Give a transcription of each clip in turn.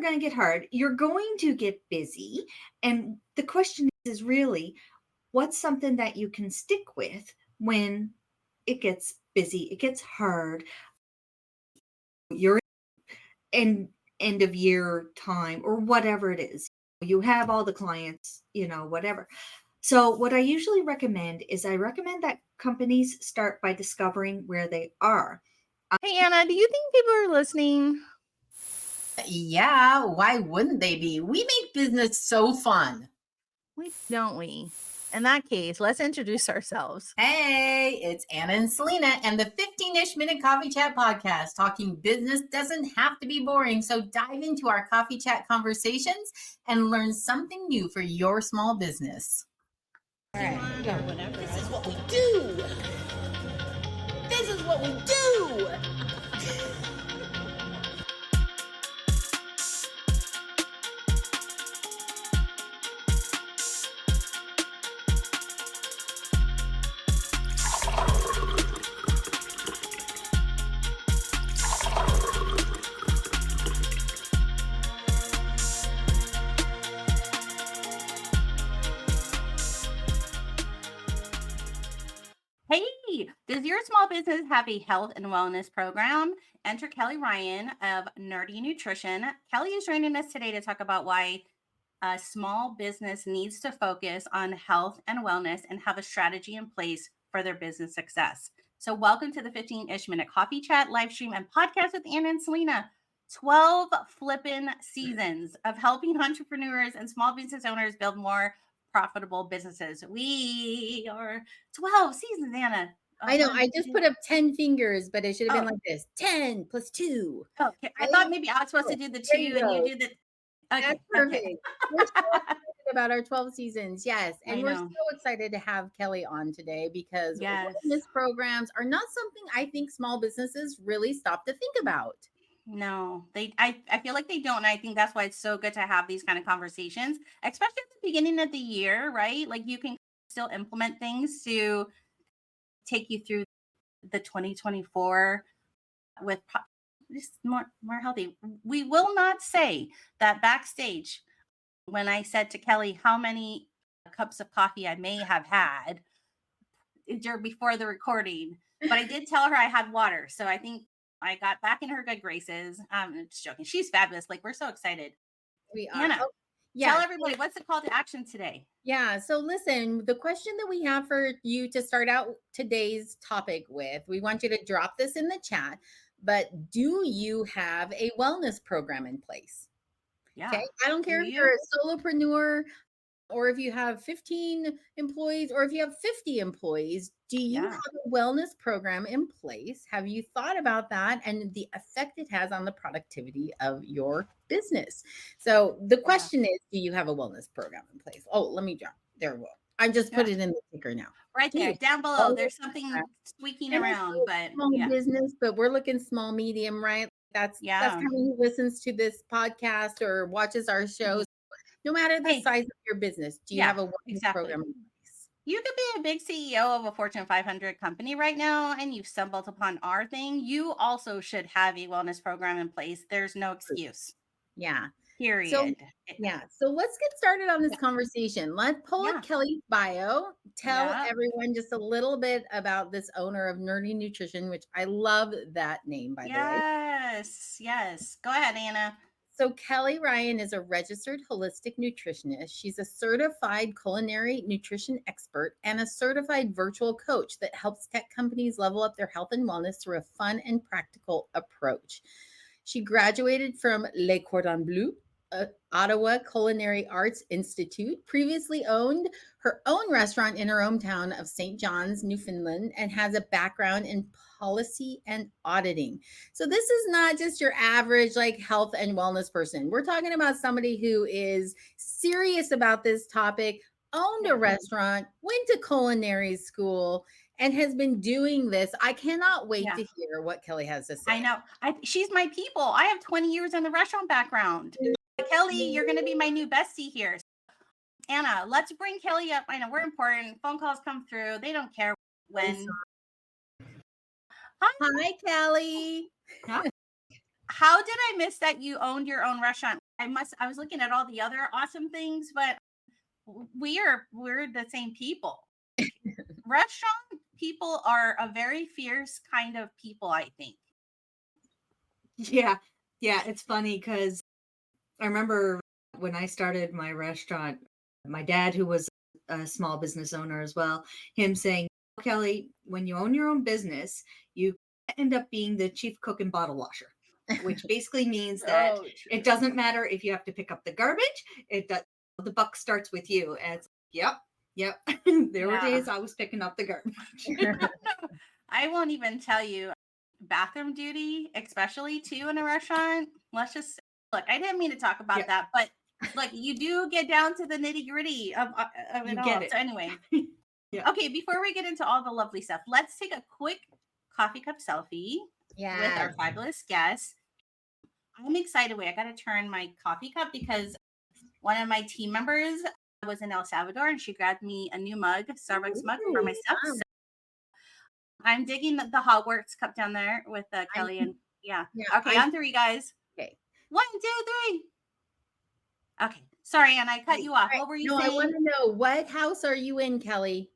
going to get hard. You're going to get busy. And the question is really, what's something that you can stick with when it gets busy, it gets hard, you're in end of year time or whatever it is. You have all the clients, whatever. So what I usually recommend is I recommend that companies start by discovering where they are. Hey, Anna, do you think people are listening? Yeah, why wouldn't they be? We make business so fun. Don't we? In that case, let's introduce ourselves. Hey, it's Anna and Selena and the 15-ish minute coffee chat podcast. Talking business doesn't have to be boring, so dive into our coffee chat conversations and learn something new for your small business. All right, whatever. This is what we do. This is what we do. Hey, does your small business have a health and wellness program? Enter Kelly Ryan of Nerdy Nutrition. Kelly is joining us today to talk about why a small business needs to focus on health and wellness and have a strategy in place for their business success. So welcome to the 15-ish minute coffee chat, live stream, and podcast with Anna and Selena. 12 flippin' seasons of helping entrepreneurs and small business owners build more profitable businesses. We are 12 seasons, Anna. I know. I just put up 10 fingers, but it should have been like this: 10 plus 2. Okay. I thought maybe I was supposed to do the 2 and you do the. Okay. That's perfect. We're so excited about our 12 seasons. Yes. And we're so excited to have Kelly on today because wellness programs are not something I think small businesses really stop to think about. No, I feel like they don't. And I think that's why it's so good to have these kind of conversations, especially at the beginning of the year, right? Like you can still implement things to take you through the 2024 with just more healthy. We will not say that backstage when I said to Kelly how many cups of coffee I may have had before the recording, but I did tell her I had water. So I think I got back in her good graces. I'm just joking. She's fabulous. Like, we're so excited. We are. Anna, tell everybody what's the call to action today. Yeah. So listen, the question that we have for you to start out today's topic with, we want you to drop this in the chat, but do you have a wellness program in place? Yeah. Okay. I don't care if you're a solopreneur or if you have 15 employees or if you have 50 employees. Do you have a wellness program in place? Have you thought about that and the effect it has on the productivity of your business? So the question is, do you have a wellness program in place? Oh, let me drop. There we go. I just put it in the ticker now. Right there, down below. There's something squeaking around, but small business, but we're looking small, medium, right? That's kind of who listens to this podcast or watches our shows. No matter the size of your business, do you have a wellness program in place? You could be a big CEO of a Fortune 500 company right now, and you've stumbled upon our thing. You also should have a wellness program in place. There's no excuse. Yeah. Period. So let's get started on this conversation. Let's pull up Kelly's bio. Tell everyone just a little bit about this owner of Nerdy Nutrition, which I love that name, by the way. Yes. Go ahead, Anna. So Kelly Ryan is a registered holistic nutritionist. She's a certified culinary nutrition expert and a certified virtual coach that helps tech companies level up their health and wellness through a fun and practical approach. She graduated from Le Cordon Bleu, Ottawa Culinary Arts Institute, previously owned her own restaurant in her hometown of St. John's, Newfoundland, and has a background in policy and auditing. So this is not just your average health and wellness person. We're talking about somebody who is serious about this topic, owned a restaurant, went to culinary school, and has been doing this. I cannot wait to hear what Kelly has to say. I know. She's my people. I have 20 years in the restaurant background. Kelly, you're going to be my new bestie here. Anna, let's bring Kelly up. I know we're important. Phone calls come through. They don't care when. Hi, Kelly. How did I miss that you owned your own restaurant I was looking at all the other awesome things, but we're the same people. Restaurant people are a very fierce kind of people, I think. Yeah. Yeah. It's funny because I remember when I started my restaurant, my dad, who was a small business owner as well, him saying, Kelly, when you own your own business, you end up being the chief cook and bottle washer, which basically means that it doesn't matter if you have to pick up the garbage. It does. The buck starts with you. And it's, yep. There were days I was picking up the garbage. I won't even tell you bathroom duty, especially too in a restaurant. Let's just look. I didn't mean to talk about that, but like you do get down to the nitty gritty of it You all. get it. So anyway, Yeah. Okay. Before we get into all the lovely stuff, let's take a quick coffee cup selfie with our fabulous guests. I'm excited. Wait, I got to turn my coffee cup because one of my team members was in El Salvador and she grabbed me a new mug, Starbucks mug for myself. So I'm digging the Hogwarts cup down there with Kelly and Okay, on three, guys. Okay. 1, 2, 3. Okay. Sorry, Anna, I cut you off. What were you saying? I want to know, what house are you in, Kelly?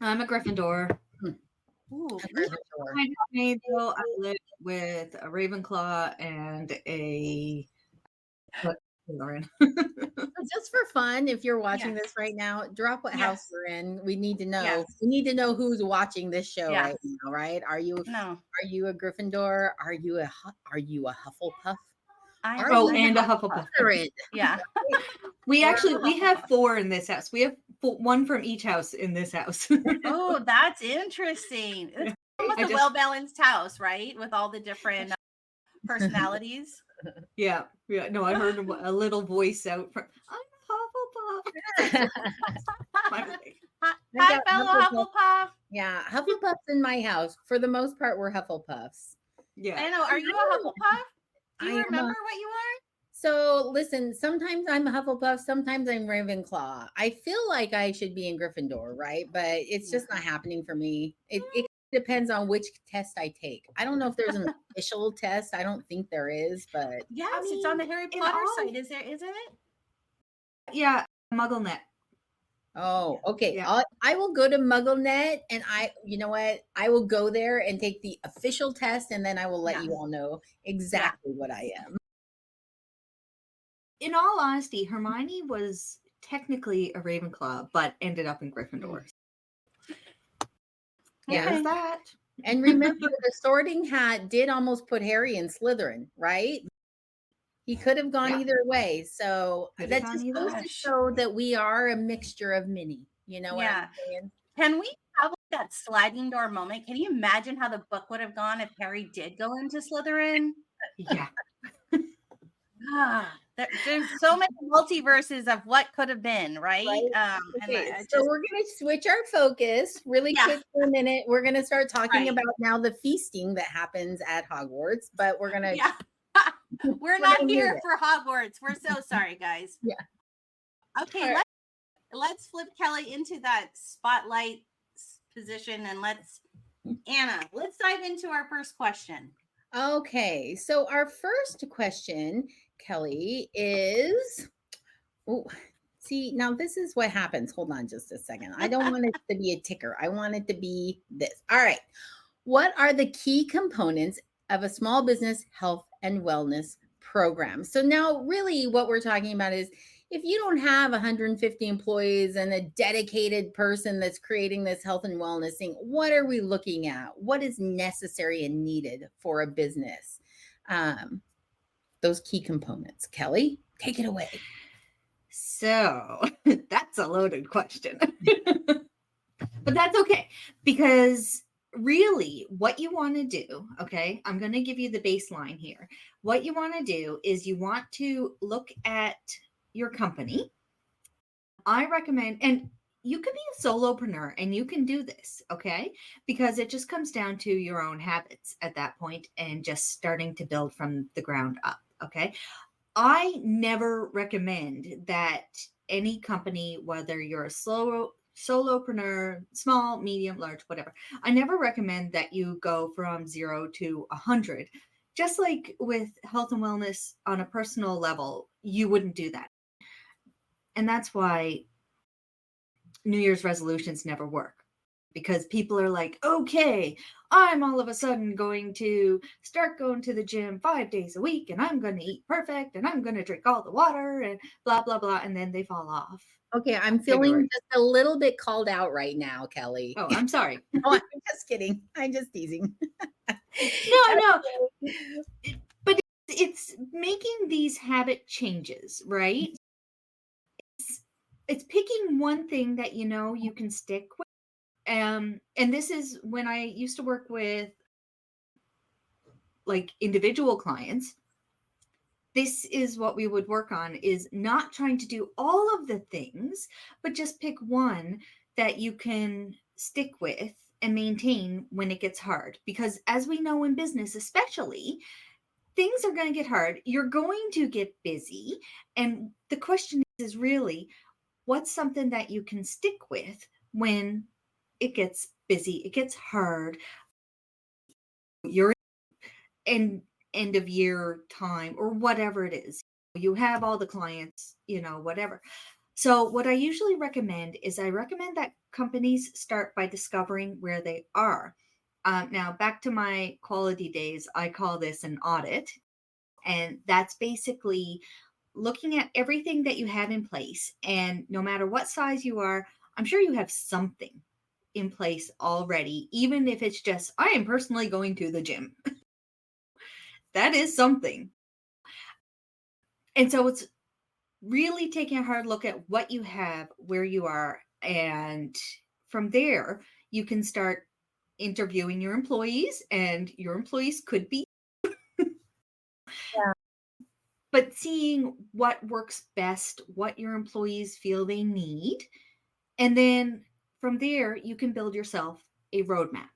I'm a Gryffindor. Ooh, I live with a Ravenclaw and a Lauren. Just for fun, if you're watching this right now, drop what house you're in. We need to know. We need to know who's watching this show right now, right? Are you a Gryffindor? Are you a Hufflepuff? And a Hufflepuff. Yeah. We have 4 in this house. We have 1 from each house in this house. Oh, that's interesting. It's almost a well-balanced house, right? With all the different personalities. Yeah. No, I heard a little voice out from, I'm Hufflepuff. Hi, fellow Hufflepuff. Yeah, Hufflepuff's in my house. For the most part, we're Hufflepuffs. Yeah. I know. Are you a Hufflepuff? Do you remember what you are? So listen, sometimes I'm a Hufflepuff, sometimes I'm Ravenclaw. I feel like I should be in Gryffindor, right? But it's just not happening for me. It depends on which test I take. I don't know if there's an official test. I don't think there is, but yes, it's on the Harry Potter site. Isn't it? Yeah, MuggleNet. Oh, okay. Yeah. I will go to MuggleNet, and you know what? I will go there and take the official test, and then I will let you all know exactly what I am. In all honesty, Hermione was technically a Ravenclaw, but ended up in Gryffindor. Yeah, there's that. And remember, the Sorting Hat did almost put Harry in Slytherin, right? He could have gone either way. So that's just supposed to show that we are a mixture of many. You know what I'm saying? Can we have that sliding door moment? Can you imagine how the book would have gone if Harry did go into Slytherin? Yeah. There's so many multiverses of what could have been, right? Okay, so we're going to switch our focus really quick for a minute. We're going to start talking about now the feasting that happens at Hogwarts, but we're going to... We're not here for Hogwarts. We're so sorry, guys. Yeah. Okay, let's flip Kelly into that spotlight position and Anna, let's dive into our first question. Okay, so our first question, Kelly, is see, now this is what happens. Hold on just a second. I don't want it to be a ticker. I want it to be this. All right. What are the key components of a small business health and wellness program? So now really what we're talking about is, if you don't have 150 employees and a dedicated person that's creating this health and wellness thing, what are we looking at? What is necessary and needed for a business? Those key components. Kelly, take it away. So that's a loaded question. But that's okay, because really what you want to do, okay, I'm going to give you the baseline here. What you want to do is you want to look at your company. I recommend, and you can be a solopreneur and you can do this, okay? Because it just comes down to your own habits at that point and just starting to build from the ground up, okay? I never recommend that any company, whether you're a solopreneur, small, medium, large, whatever, I never recommend that you go from 0 to 100 just like with health and wellness on a personal level, you wouldn't do that. And that's why New Year's resolutions never work, because people are like, okay, I'm all of a sudden going to start going to the gym 5 days a week, and I'm going to eat perfect, and I'm going to drink all the water, and blah, blah, blah. And then they fall off. Okay, I'm February. feeling just a little bit called out right now, Kelly. Oh, I'm sorry. No, I'm just kidding. I'm just teasing. No. But it's making these habit changes, right? It's picking one thing that you know you can stick with. And this is when I used to work with like individual clients. This is what we would work on, is not trying to do all of the things, but just pick one that you can stick with and maintain when it gets hard. Because as we know in business, especially, things are going to get hard. You're going to get busy. And the question is really, what's something that you can stick with when it gets busy, it gets hard, you're in end of year time or whatever it is. You have all the clients, whatever. So what I usually recommend is I recommend that companies start by discovering where they are. Now, back to my quality days, I call this an audit. And that's basically looking at everything that you have in place. And no matter what size you are, I'm sure you have something in place already, even if it's just, I am personally going to the gym. That is something. And so it's really taking a hard look at what you have, where you are. And from there, you can start interviewing your employees, and your employees could be. Yeah. But seeing what works best, what your employees feel they need. And then from there, you can build yourself a roadmap.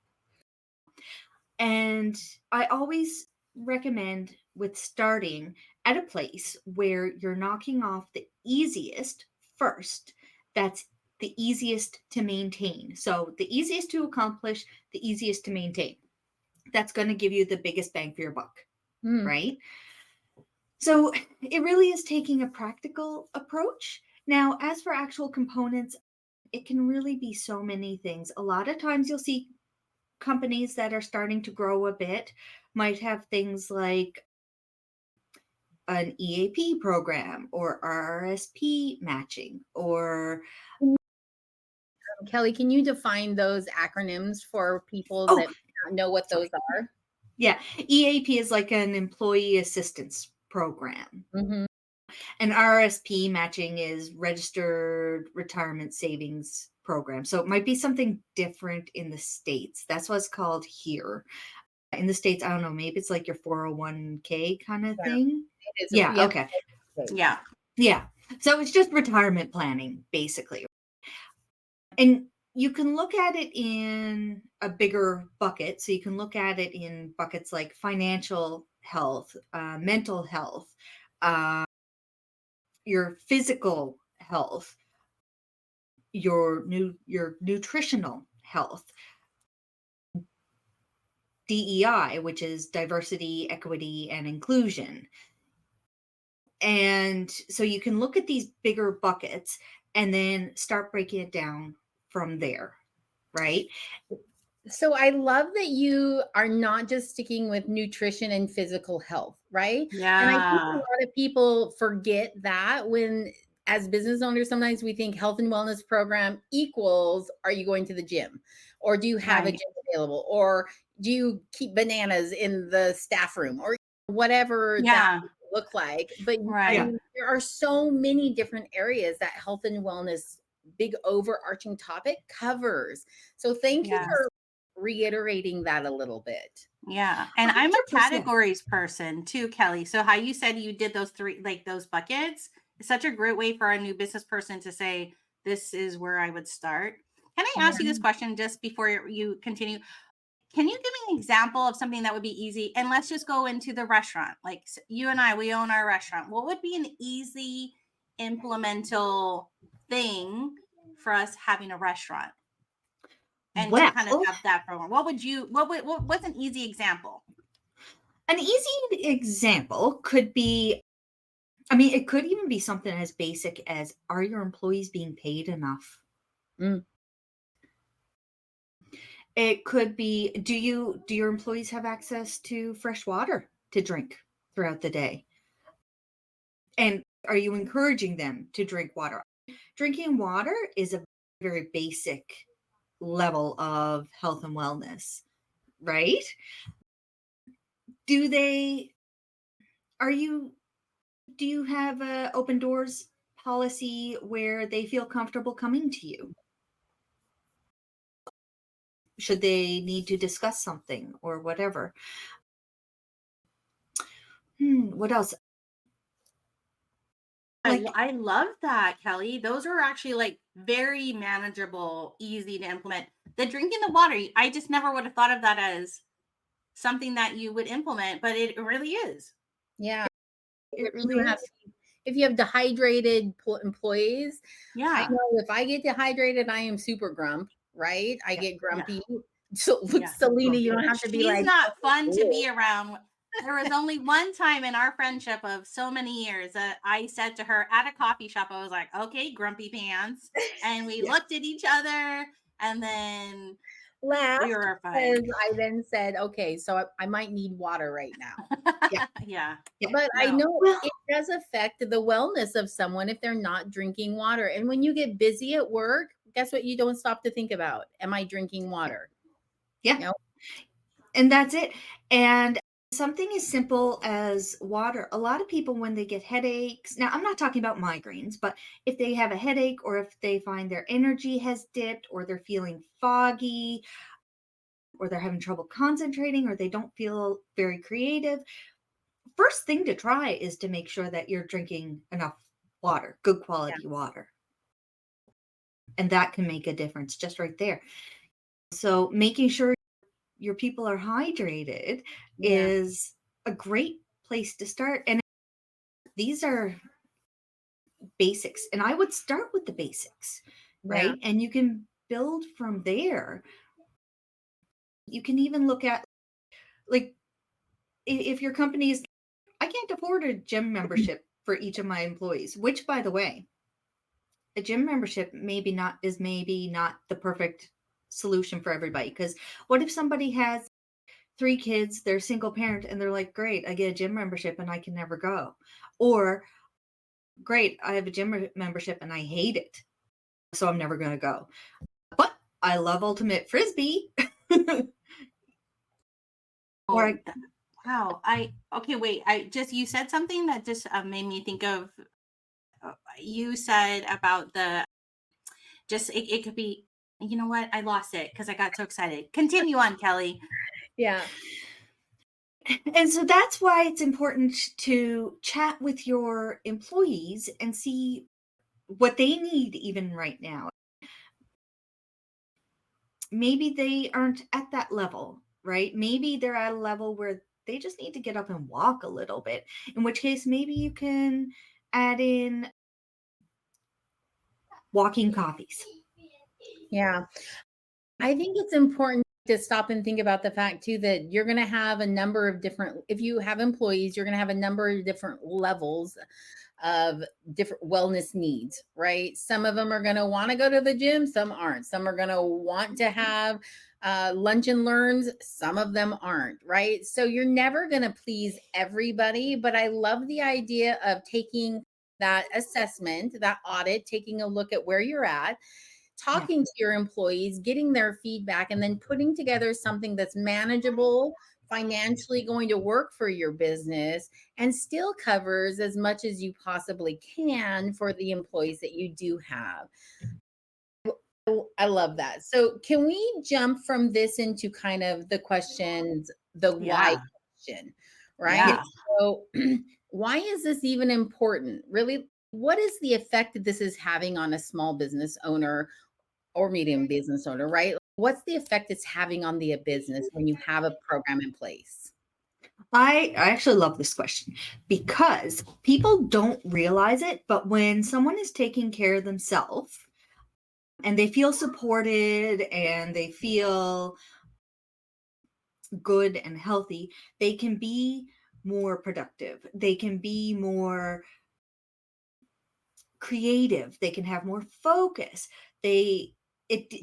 And I always recommend with starting at a place where you're knocking off the easiest first. That's the easiest to maintain. So the easiest to accomplish, the easiest to maintain. That's going to give you the biggest bang for your buck, right? So it really is taking a practical approach. Now, as for actual components, it can really be so many things. A lot of times you'll see companies that are starting to grow a bit might have things like an EAP program or RRSP matching or Kelly, can you define those acronyms for people Oh, that don't know what those are? yeah, EAP is like an employee assistance program. Mm-hmm. And RRSP matching is registered retirement savings program. So it might be something different in the States. That's what it's called here. In the States, I don't know, maybe it's like your 401k kind of thing. It is. Yeah, Yep. okay. Yeah. Yeah. So it's just retirement planning, basically. And you can look at it in a bigger bucket. So you can look at it in buckets like financial health, mental health, your physical health, your nutritional health, DEI, which is diversity, equity, and inclusion. And so you can look at these bigger buckets and then start breaking it down from there, right? So I love that you are not just sticking with nutrition and physical health, right? And I think a Yeah. lot of people forget that when, as business owners, sometimes we think health and wellness program equals, are you going to the gym? Or do you have a Right. gym available? Or do you keep bananas in the staff room? Or whatever that Yeah. would look like. But I Right. mean, there are so many different areas that health and wellness, big overarching topic, covers. So thank you Yes. for reiterating that a little bit. Yeah. And I'm a 100%. categories person too, Kelly. So how you said you did those three, like those buckets, is such a great way for a new business person to say, this is where I would start. Can I ask you this question just before you continue? Can you give me an example of something that would be easy? And let's just go into the restaurant. Like you and I, we own our restaurant. What would be an easy implemental thing for us having a restaurant and to kind of Well, have that program? What's an easy example? An easy example could be, I mean, it could even be something as basic as, are your employees being paid enough? Mm. It could be, do your employees have access to fresh water to drink throughout the day? And are you encouraging them to drink water? Drinking water is a very basic level of health and wellness, right? Do they, are you, do you have a open doors policy where they feel comfortable coming to you? Should they need to discuss something or whatever? What else? Like, I love that, Kelly. Those are actually like very manageable, easy to implement. The drinking the water, I just never would have thought of that as something that you would implement, but it really is. Yeah. it If you really have is. if you have dehydrated employees, I Yeah. know if I get dehydrated, I am super grump, right? I Yeah. get Yeah. grumpy. So with Yeah. Selena, you don't have to be She's like, not fun to "Oh, be around. There was only one time in our friendship of so many years that I said to her at a coffee shop, I was like, okay, grumpy pants. And we Yeah. looked at each other and then we laughed," were fine. because I then said, okay, so I might need water right now. Yeah. Yeah. Yeah. But I No. know Well, it does affect the wellness of someone if they're not drinking water. And when you get busy at work, guess what? You don't stop to think about, am I drinking water? yeah. You know? And that's it. And something as simple as water. A lot of people, when they get headaches, now I'm not talking about migraines, but if they have a headache or if they find their energy has dipped or they're feeling foggy or they're having trouble concentrating or they don't feel very creative, first thing to try is to make sure that you're drinking enough water, good Yeah. quality water. And that can make a difference just right there. So making sure your people are hydrated Yeah. is a great place to start. And these are basics. And I would start with the basics, Yeah. right? And you can build from there. You can even look at, like, if your company is, I can't afford a gym membership for each of my employees, which, by the way, a gym membership maybe not the perfect solution for everybody. Because what if somebody has 3 kids, they're a single parent, and they're like, great, I get a gym membership and I can never go. Or, great, I have a gym membership and I hate it, so I'm never going to go. But I love Ultimate Frisbee. or Oh, I, wow. Okay, wait. You said something that just made me think of, you said about it could be, you know what? I lost it because I got so excited. Continue on, Kelly. Yeah. and so that's why it's important to chat with your employees and see what they need even right now. Maybe they aren't at that level, right? Maybe they're at a level where they just need to get up and walk a little bit, in which case maybe you can add in walking coffees. Yeah. I think it's important to stop and think about the fact too that you're going to have a number of different, if you have employees, you're going to have a number of different levels of different wellness needs, right? Some of them are going to want to go to the gym, some aren't. Some are going to want to have lunch and learns, some of them aren't, right? So you're never going to please everybody, but I love the idea of taking that assessment, that audit, taking a look at where you're at, talking to your employees, getting their feedback, and then putting together something that's manageable, financially going to work for your business, and still covers as much as you possibly can for the employees that you do have. I love that. So, can we jump from this into kind of the questions, the why Yeah. question, right? Yeah. So, why is this even important? Really, what is the effect that this is having on a small business owner or medium business owner, right? What's the effect it's having on the business when you have a program in place? I actually love this question because people don't realize it, but when someone is taking care of themselves and they feel supported and they feel good and healthy, they can be more productive. They can be more creative. They can have more focus.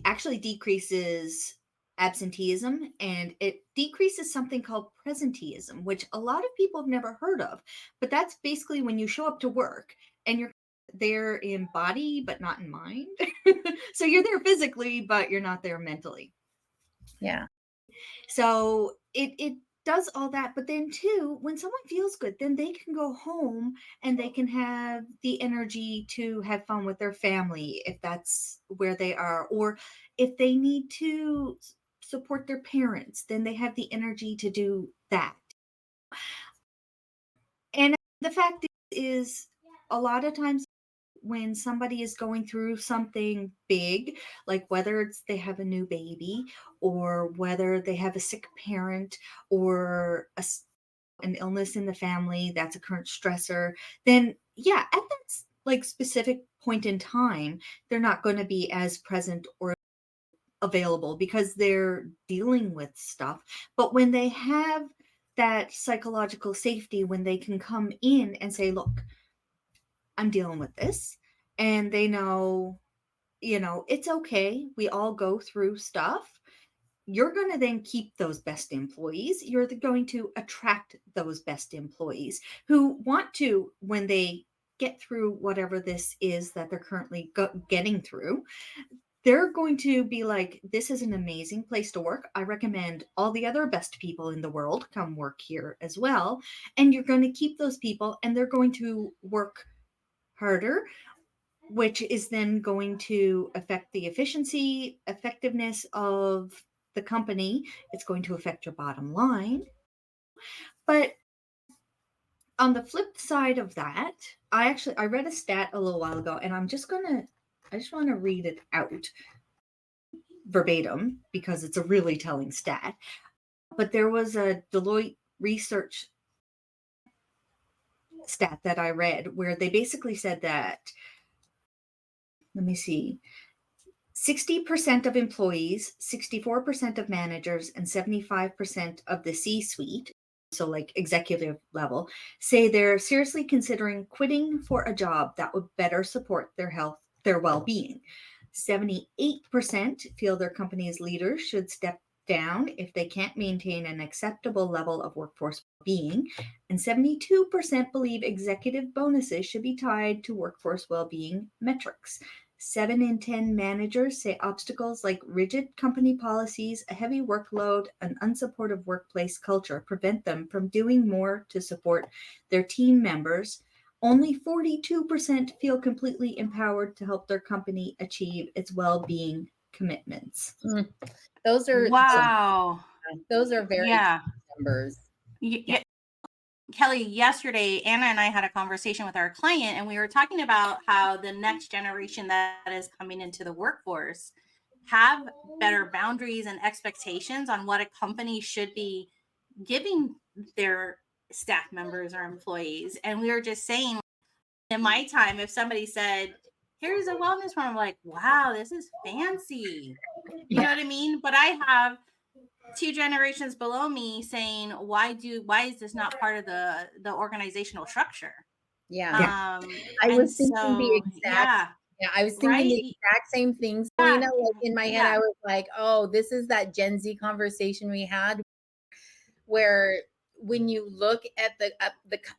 Actually decreases absenteeism, and it decreases something called presenteeism, which a lot of people have never heard of. But that's basically when you show up to work and you're there in body but not in mind. So you're there physically but you're not there mentally. Yeah. So it does all that, but then too, when someone feels good, then they can go home and they can have the energy to have fun with their family if that's where they are, or if they need to support their parents, then they have the energy to do that. And the fact is, a lot of times when somebody is going through something big, like whether it's they have a new baby or whether they have a sick parent or an illness in the family that's a current stressor, then yeah, at that like specific point in time, they're not going to be as present or available because they're dealing with stuff. But when they have that psychological safety, when they can come in and say, look, I'm dealing with this, and they know, it's okay. We all go through stuff. You're going to then keep those best employees. You're going to attract those best employees who want to, when they get through whatever this is that they're currently getting through, they're going to be like, this is an amazing place to work. I recommend all the other best people in the world come work here as well. And you're going to keep those people, and they're going to work harder, which is then going to affect the efficiency, effectiveness of the company. It's going to affect your bottom line. But on the flip side of that, I read a stat a little while ago, and I just want to read it out verbatim because it's a really telling stat. But there was a Deloitte research stat that I read where they basically said that, let me see, 60% of employees, 64% of managers, and 75% of the C-suite, so like executive level, say they're seriously considering quitting for a job that would better support their health, their well-being. 78% feel their company's leaders should step down if they can't maintain an acceptable level of workforce well-being, and 72% believe executive bonuses should be tied to workforce well-being metrics. 7 in 10 managers say obstacles like rigid company policies, a heavy workload, an unsupportive workplace culture prevent them from doing more to support their team members. Only 42% feel completely empowered to help their company achieve its well-being commitments. Mm. Those are Wow. those are very Yeah. numbers. Yeah. Kelly, yesterday, Anna and I had a conversation with our client, and we were talking about how the next generation that is coming into the workforce have better boundaries and expectations on what a company should be giving their staff members or employees. And we were just saying, in my time, if somebody said, here's a wellness program, I'm like, wow, this is fancy. You know what I mean? But I have 2 generations below me saying, why is this not part of the organizational structure? Yeah. I And was thinking the so exact I was thinking the right? exact same thing, Yeah. Selena. Like in my head, I was like, oh, this is that Gen Z conversation we had where when you look at the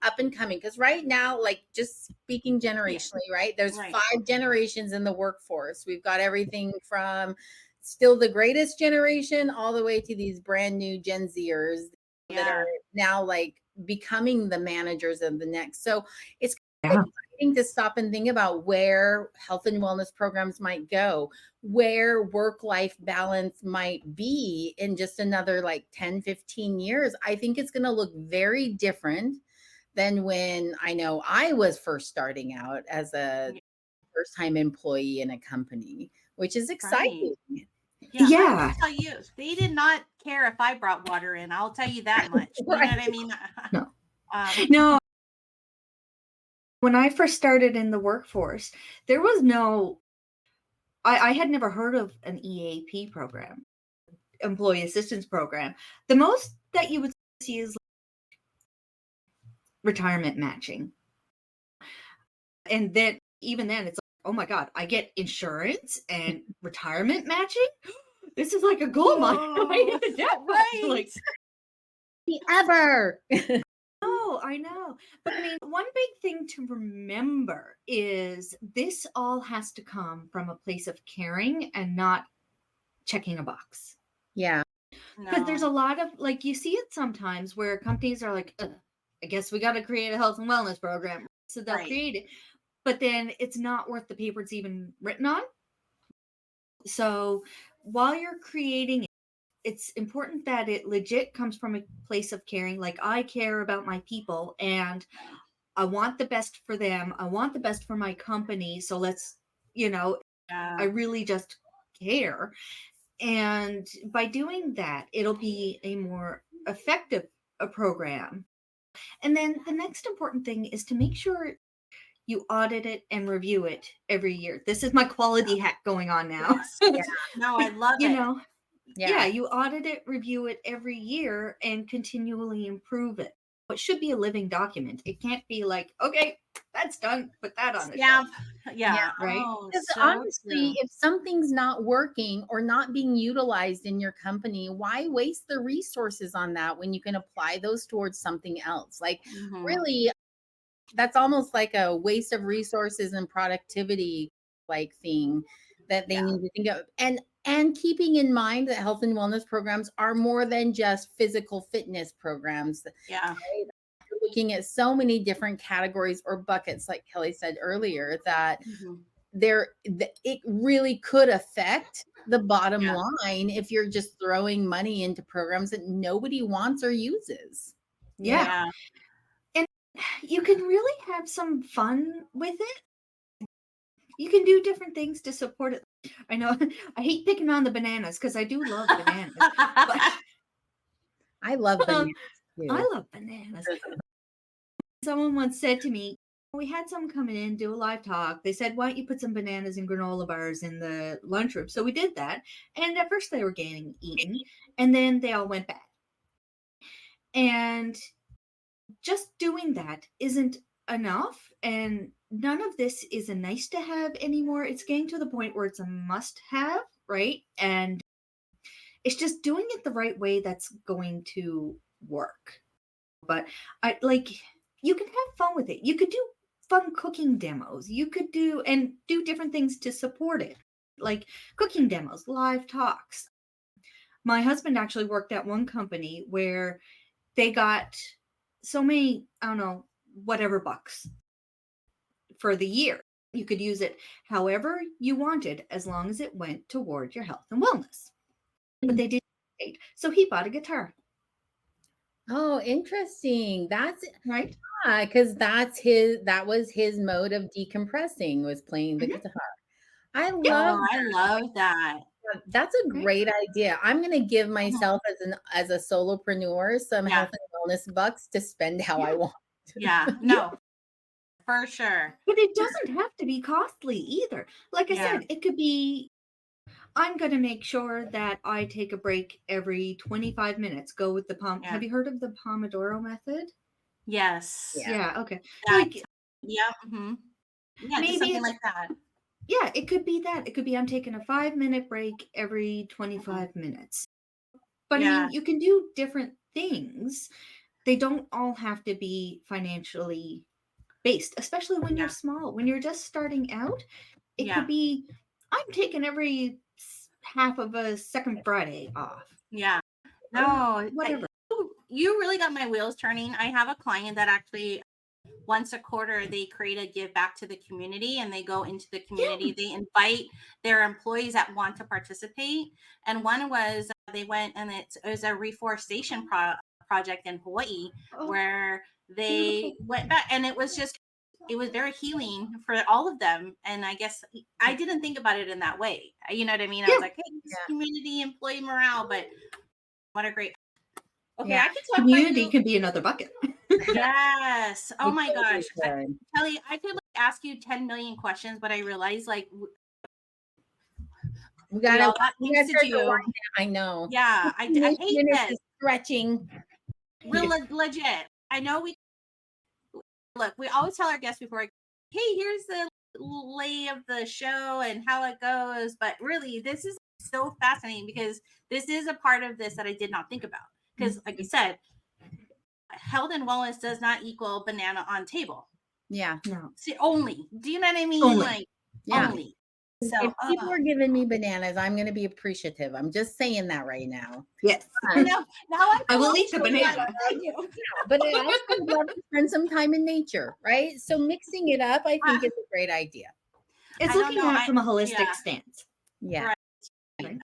up and coming, because right now, like just speaking generationally, right? There's Right. 5 generations in the workforce. We've got everything from still the greatest generation all the way to these brand new Gen Zers that are now like becoming the managers of the next. So it's exciting to stop and think about where health and wellness programs might go, where work-life balance might be in just another like 10, 15 years. I think it's going to look very different than when I know I was first starting out as a first-time employee in a company, which is exciting. Right. Yeah. I will tell you, they did not care if I brought water in. I'll tell you that much. You know what I mean? No. No. When I first started in the workforce, there was no, I had never heard of an EAP program. employee assistance program. The most that you would see is retirement matching. And then even then it's like, oh my God, I get insurance and retirement matching. This is like a gold mine. Right. Like, Ever. oh, I know. But I mean, one big thing to remember is this all has to come from a place of caring and not checking a box. Yeah. Because there's a lot of, like, you see it sometimes where companies are like, I guess we got to create a health and wellness program. So they'll Right. create it. But then it's not worth the paper it's even written on. So while you're creating it, it's important that it legit comes from a place of caring. Like, I care about my people and I want the best for them. I want the best for my company. So let's, I Yeah. really just care. And by doing that, it'll be a more effective program. And then the next important thing is to make sure you audit it and review it every year. This is my quality hack going on now. Yes. No, I love you it. know, Yeah. you audit it, review it every year, and continually improve it. It should be a living document. It can't be like, okay, that's done. Put that on the Stamp. shelf. Yeah. Right? Oh, Because so honestly, true. if something's not working or not being utilized in your company, why waste the resources on that when you can apply those towards something else? Like, Mhm. really, that's almost like a waste of resources and productivity like thing that they Yeah. need to think of. And keeping in mind that health and wellness programs are more than just physical fitness programs. Yeah. You're looking at so many different categories or buckets, like Kelly said earlier, that Mhm. it really could affect the bottom Yeah. line if you're just throwing money into programs that nobody wants or uses. Yeah. Yeah. And you can really have some fun with it. You can do different things to support it. I know I hate picking on the bananas because I do love bananas, but I love bananas too. I love bananas. Someone once said to me, we had someone come in, do a live talk. They said, why don't you put some bananas and granola bars in the lunchroom? So we did that. And at first they were getting eaten, and then they all went bad. And just doing that isn't enough. And none of this is a nice to have anymore. It's getting to the point where it's a must have, right? And it's just doing it the right way that's going to work. But I like, you can have fun with it. You could do fun cooking demos. You could do different things to support it, like cooking demos, live talks. My husband actually worked at one company where they got so many, I don't know, whatever bucks for the year. You could use it however you wanted as long as it went toward your health and wellness. But they didn't. So he bought a guitar. Oh, interesting. That's Right? because that was his mode of decompressing, was playing the Mhm. guitar. I Yeah. love Oh, I love that. that. That's a Right? great idea. I'm gonna give Mhm. myself as a solopreneur some Yeah. health and wellness bucks to spend how I Yeah. want. Yeah. No, for sure. But it doesn't have to be costly either. Like I Yeah. said, it could be, I'm going to make sure that I take a break every 25 minutes. Go with the Yeah. Have you heard of the Pomodoro method? Yes. Yeah. Yeah, okay. That. Like, Yeah. Mm-hmm. Yeah. Just maybe something it's, like that. yeah, it could be that. It could be I'm taking a 5-minute break every Mhm. 25 minutes. But I Yeah. mean, you can do different things. They don't all have to be financially based, especially when you're Yeah. small. When you're just starting out, it could Yeah. be I'm taking every half of a second Friday off Yeah. or No, whatever. you really got my wheels turning. I have a client that actually once a quarter they create a give back to the community and they go into the community. They invite their employees that want to participate. And one was they went and it was a reforestation project in Hawaii Oh, where they beautiful. went back and it was very healing for all of them. And I guess I didn't think about it in that way. You know what I mean? I was Yeah. like, hey, this Yeah. community employee morale, but what a great. Okay, Yeah. I could talk about Community you. can be another bucket. Yes. Oh You my totally gosh. could. Kelly, I could like ask you 10 million questions, but I realize like We We gotta all got we things gotta to start to do. wind down. I know. Yeah, I 15 hate minutes this. is stretching. Real legit. I know we look. We always tell our guests before, hey, here's the lay of the show and how it goes. But really, this is so fascinating because this is a part of this that I did not think about. Because, like you said, health and wellness does not equal banana on table. Yeah. No. See, only. Do you know what I mean? Only. Like Yeah. only. So If people are giving me bananas, I'm going to be appreciative. I'm just saying that right now. Yes. now I will eat the banana. But I also would love to spend some time in nature, right? So mixing it up, I think, is a great idea. It's I don't looking know, at it from a holistic yeah. stance. Yeah. Right.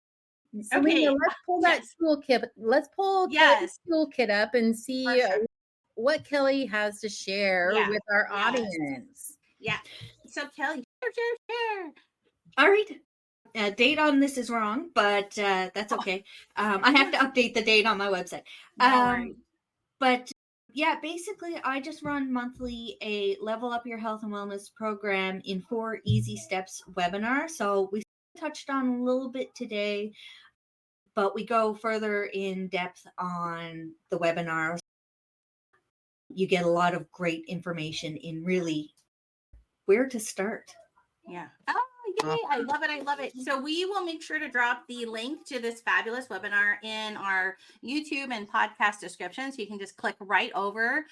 Selena, Okay. let's pull that toolkit. Let's pull Yes. Kelly's toolkit up and see For sure. what Kelly has to share Yeah. with our Yes. audience. Yeah. So Kelly, share. All right. Date on this is wrong, but that's okay. I have to update the date on my website. No worries. But yeah, basically, I just run monthly a Level Up Your Health and Wellness program in 4 easy steps webinar. So we touched on a little bit today, but we go further in depth on the webinar. You get a lot of great information in really where to start. Yeah. Oh, yay. I love it. I love it. So we will make sure to drop the link to this fabulous webinar in our YouTube and podcast description. So you can just click right over,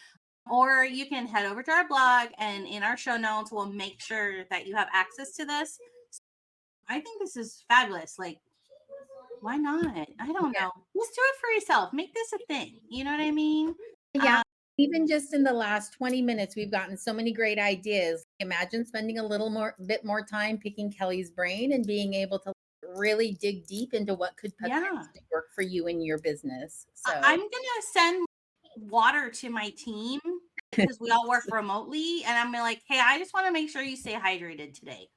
or you can head over to our blog, and in our show notes, we'll make sure that you have access to this. I think this is fabulous. Like, why not? I don't know. Just do it for yourself. Make this a thing. You know what I mean? Yeah. Even just in the last 20 minutes, we've gotten so many great ideas. Imagine spending a bit more time picking Kelly's brain and being able to really dig deep into what could potentially work for you in your business. So I'm gonna send water to my team because we all work remotely, and I'm like, hey, I just want to make sure you stay hydrated today.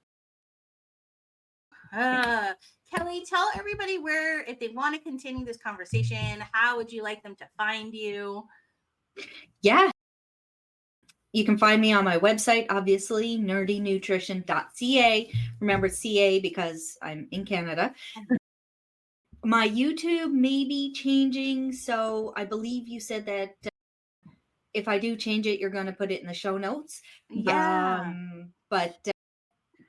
Kelly, tell everybody where, if they want to continue this conversation, how would you like them to find you? Yeah. You can find me on my website, obviously, nerdynutrition.ca. Remember CA because I'm in Canada. My YouTube may be changing, so I believe you said that if I do change it, you're going to put it in the show notes. Yeah. But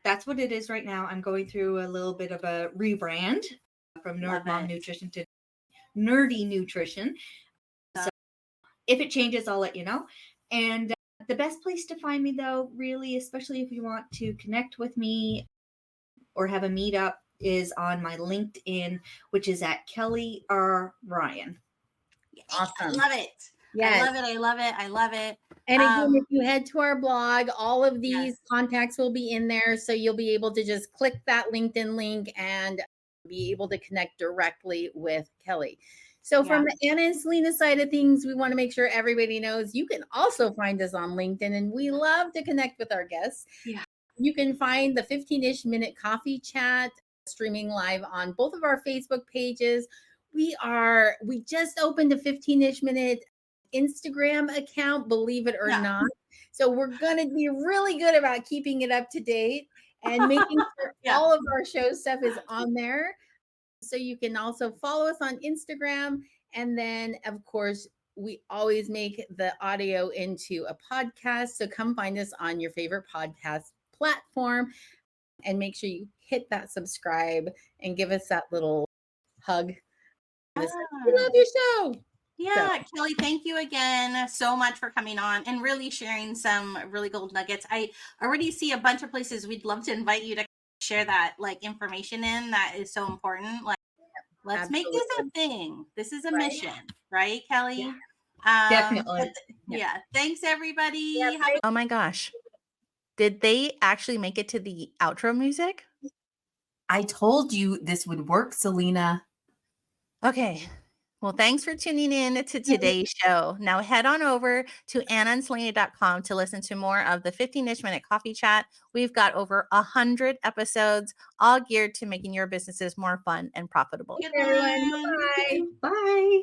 that's what it is right now. I'm going through a little bit of a rebrand from Nerd Mom Nutrition to Nerdy Nutrition. So if it changes, I'll let you know. And the best place to find me, though, really, especially if you want to connect with me or have a meetup, is on my LinkedIn, which is at Kelly R. Ryan. Awesome. I love it. Yes. I love it. I love it. I love it. And again, if you head to our blog, all of these contacts will be in there. So you'll be able to just click that LinkedIn link and be able to connect directly with Kelly. So from the Anna and Selena side of things, we want to make sure everybody knows you can also find us on LinkedIn, and we love to connect with our guests. Yeah. You can find the 15-ish minute coffee chat streaming live on both of our Facebook pages. We just opened a 15-ish minute Instagram account, believe it or not. So we're going to be really good about keeping it up to date and making sure all of our show stuff is on there. So you can also follow us on Instagram. And then, of course, we always make the audio into a podcast. So come find us on your favorite podcast platform and make sure you hit that subscribe and give us that little hug. We love your show. Yeah, so. Kelly, thank you again so much for coming on and really sharing some really gold nuggets. I already see a bunch of places we'd love to invite you to share that information in. That is so important. Let's make this a thing. This is a mission, right, Kelly? Yeah. Definitely. Yeah. Thanks, everybody. Yeah, oh my gosh. Did they actually make it to the outro music? I told you this would work, Selena. Okay. Well, thanks for tuning in to today's show. Now head on over to annaandselena.com to listen to more of the 15-ish minute coffee chat. We've got over 100 episodes, all geared to making your businesses more fun and profitable. Everyone, bye. Bye.